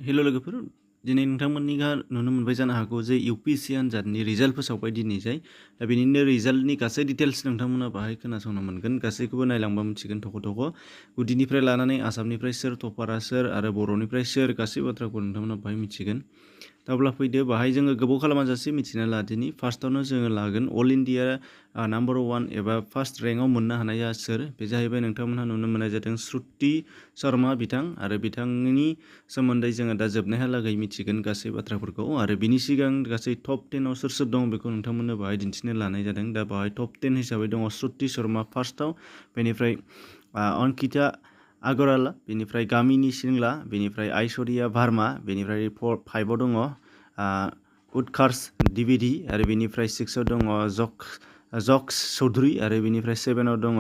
हेल' लोगोफोर, दिनै नोंथांमोननिहा नुनो मोनबाय जानो हागौ जे UPSC आनजादनि रिजाल्ट फोसावबाय दिनैजाय। दा बेनिनो रिजाल्टनि गासै डिटेल्स नोंथांमोना बाहाय खोनासंनो मोनगोन। गासैखौबो नायलांबा मिथिगोन थख' थख'। गुदिनिफ्राय लानानै आसामनिफ्राय सोर टपारा सोर आरो बर'निफ्राय सोर गासै बाथ्राखौ नोंथांमोना बाहाय मिथिगोन। दा अब्ला फैदो बाहाय जोङो गोबाव खालामाजासे मिथिना लादिनि। फार्स्टआवनो जोङो लागोन अल इन्डिया नाम्बार 1 एबा फार्स्ट रेंकआव मोननो हानाया सोर? बे जाहैबाय नोंथांमोनहा नुनो मोननाय जादों श्रुति शर्मा बिथां आरो बिथांनि सोमोन्दै जोङो दा जोबनायहालागै मिथिगोन गासै बाथ्राफोरखौ आरो बिनि सिगां गासै टप 10आव सोर सोर दं बेखौ नोंथांमोननो बाहाय दिन्थिनो लानाय जादों। दा बाहाय टप 10 हिसाबै दङ श्रुति शर्मा फार्स्टआव, बेनिफ्राय अंकिता आगरवाला, बेनिफ्राय गामिनी सिंला, बेनिफ्राय आइश्वरिया भार्मा, बेनिफ्राय 5आव दङ उत्कर्ष द्विवेदी आरो बेनिफ्राय 6आव दङ जक्स चौधरी आरो बेनिफ्राय 7आव दङ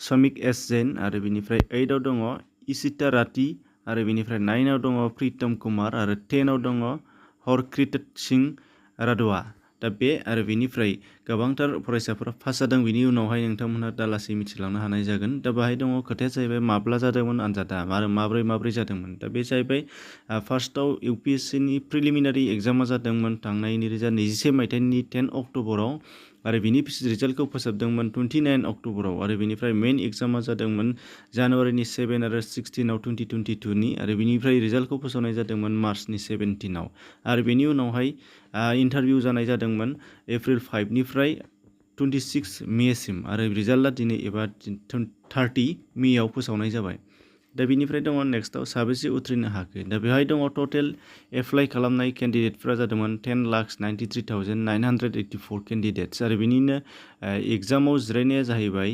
समिक एस जैन आरो बेनिफ्राय 8आव दङ इशिता राठी आरो बेनिफ्राय 9आव दङ प्रीतम कुमार आरो 10आव दङ हरक्रित सिंह राधवा। दा बे आरो बेनिफ्राय गोबांथार फरायसाफोरा पास जादों। बिनि उनावहाय नोंथांमोनहा दा लासै मिथिलांनो हानाय जागोन। दा बाहाय दङ खोथाया जाहैबाय माब्ला जादोंमोन आनजादा आरो माब्रै जादोंमोन। दा बे जाहैबाय फार्स्टआव UPSCनि प्रिलिमिनारि एग्जामा जादोंमोन थांनाय 2021 मायथाइनि 10 अक्ट'बराव आरो बिनि रिजाल्टखौ फोसाबदोंमोन 29 अक्ट'बराव आरो बेनिफ्राय मेइन एग्जामा जादोंमोन जानुवारिनि 7 आरो 16आव 2022नि आरो बिनिफ्राय रिजाल्टखौ फोसावनाय जादोंमोन मार्चनि 17आव आरो बेनि उनावहाय इन्टारभिउ जानाय जादोंमोन एप्रिल 5निफ्राय 26 मेसिम आरो रिजाल्टआ दिनै एबा 30 मेआव फोसावनाय जाबाय। दा बिनिफ्राय दङ नेक्स्टआव साबेसे उथ्रिनो हाखो। दा बेवहाय दङ टटेल एप्लाइ खालामनाय केन्डिडेटफोरा जादोंमन 10,93,984 केन्डिडेट्स आरो बिनिनो एग्जामाव जिरायनाया जाहैबाय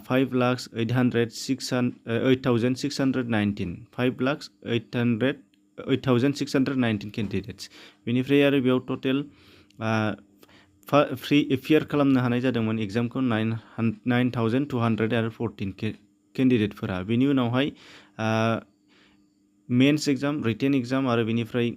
5,8,619 5,8,619 केन्डिडेट्स। बेनिफ्राय आरो बेयाव टटेल फ्रि एपियार खालामनो हानाय जादोंमोन एग्जामखौ 9,214 केन्डिडेटफोरा। बेनि उनावहाय मेन्स एग्जाम, रिटेन एग्जाम आरो बेनिफ्राय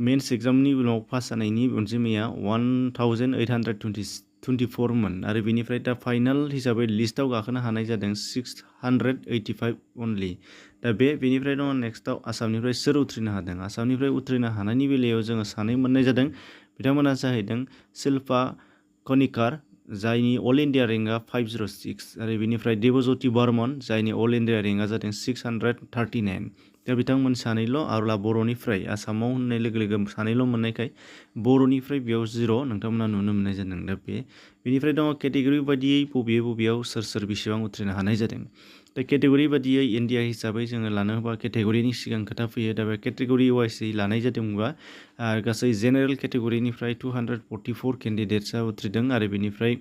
मेन्स एग्जामनि उनाव पास जानायनि अनजिमाया 1,824मोन आरो बेनिफ्राय दा फाइनाल हिसाबै लिस्टआव गाखोनो हानाय जादों 685 अनलि। दा बेनिफ्राय दङ नेक्स्टआव आसामनिफ्राय सोर उथ्रिनो हादों। आसामनिफ्राय उथ्रिनो हानायनि बेलायाव जोङो सानै मोननाय जादों। बिथांमोना जाहैदों शिल्पा कनिकार, जायनि अल इन्डिया रेंकआ 506 आरो बेनिफ्राय देबज्योति बर्मन, जायनि अल इन्डिया रेंकआ जादों 639। दा बिथांमोन सानैल' आरोला बर'निफ्राय आसामाव होननाय लोगो लोगो सानैल' मोननायखाय बर'निफ्राय बेयाव 0 नोंथांमोना नुनो मोननाय जादों। दा बेनिफ्राय दङ केटेगरि बादियै बबेयाव सोर बेसेबां उथ्रिनो हानाय जादों। दा केटेगरि बादियै इन्डिया हिसाबै जोङो लानो होबा केटेगरिनि सिगां खोथा फैयो। दा बे केटेगरि वाइसै लानाय जादोंबा गासै जेनेरेल केटेगरिनिफ्राय 244 केन्डिडेट्सआ उथ्रिदों आरो बेनिफ्राय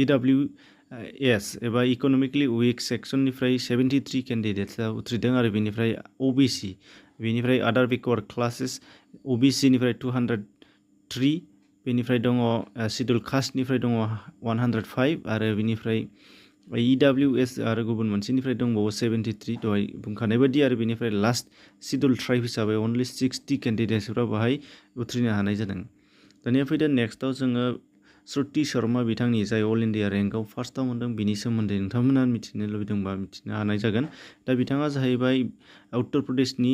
EWS एबा इक'नमिकलि उइक सेक्सननिफ्राय 73 केन्डिडेट्सआ उथ्रिदों आरो बेनिफ्राय OBC, बेनिफ्राय आदार बेकवार्ड क्लासेस OBCनिफ्राय 203, बेनिफ्राय दङ शिड्युल कास्टनिफ्राय दङ 105 आरो बेनिफ्राय EWS आरो गुबुन मोनसेनिफ्राय दंबावो 73 दहाय बुंखानाय बायदि आरो बेनिफ्राय लास्ट शिड्युल ट्राइब हिसाबै अनलि 60 केन्डिडेट्सफ्रा बाहाय उथ्रिनो हानाय जादों। दानिया फैदो नेक्स्टआव जोङो श्रुति शर्मा बिथांनि जाय अल इन्डिया रेंकआव फार्स्टआव मोनदों बिनि सोमोन्दै नोंथांमोना मिथिनो लुबैदोंबा मिथिनो हानाय जागोन। दा बिथाङा जाहैबाय उत्तर प्रदेशनि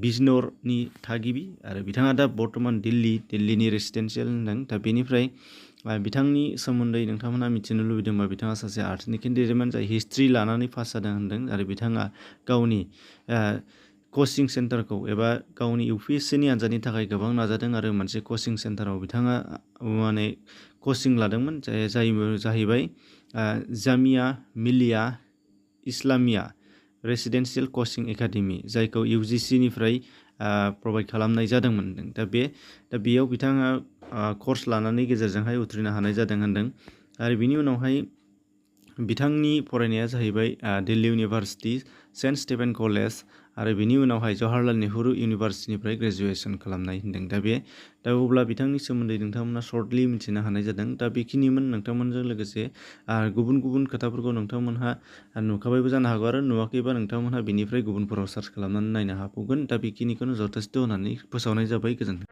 बिजनौरनि थागिबि आरो बिथाङा दा बर्तमान दिल्लीनि रेसिडेन्सियेल होनदों। दा बेनिफ्राय बिथांनि सोमोन्दै नोंथांमोना मिथिनो लुबैदोंबा बिथाङा सासे आर्ट्सनि केन्डिडेटमोन जाय हिस्ट्रि लानानै पास जादों होनदों आरो बिथाङा गावनि कचिं सेन्टारखौ एबा गावनि UPSCनि आनजादनि थाखाय गोबां नाजादों आरो मोनसे कचिं सेन्टाराव बिथाङा माने कचिं लादोंमोन जाय जाहैबाय Jamia Millia Islamia residential coaching academy, जायखौ UGCनिफ्राय प्रभाइड खालामनाय जादोंमोन। दा बेयाव बिथाङा कर्स लानानै गेजेरजोंहाय उथ्रिनो हानाय जादों होनदों आरो बिनि उनावहाय बिथांनि फरायनाया जाहैबाय Delhi university, saint Stephen college आरो बिनि उनावहाय जवाहरलाल नेहरू इउनिभारसिटिनिफ्राय ग्रेजुवेसन खालामनाय होनदों। दा अब्ला बिथांनि सोमोन्दै नोंथांमोना सर्टलि मिथिनो हानाय जादों। दा बेखिनिमोन नोंथांमोनजों लोगोसे गुबुन खोथाफोरखौ नोंथांमोनहा नुखाबायबो जानो हागौ आरो नुवाखैबा नोंथांमोनहा बेनिफ्राय गुबुनफोराव सार्च खालामनानै नायनो हाबावगोन। दा बेखिनिखौनो जथेस्थ' होननानै फोसावनाय जाबाय। गोजोन्थों।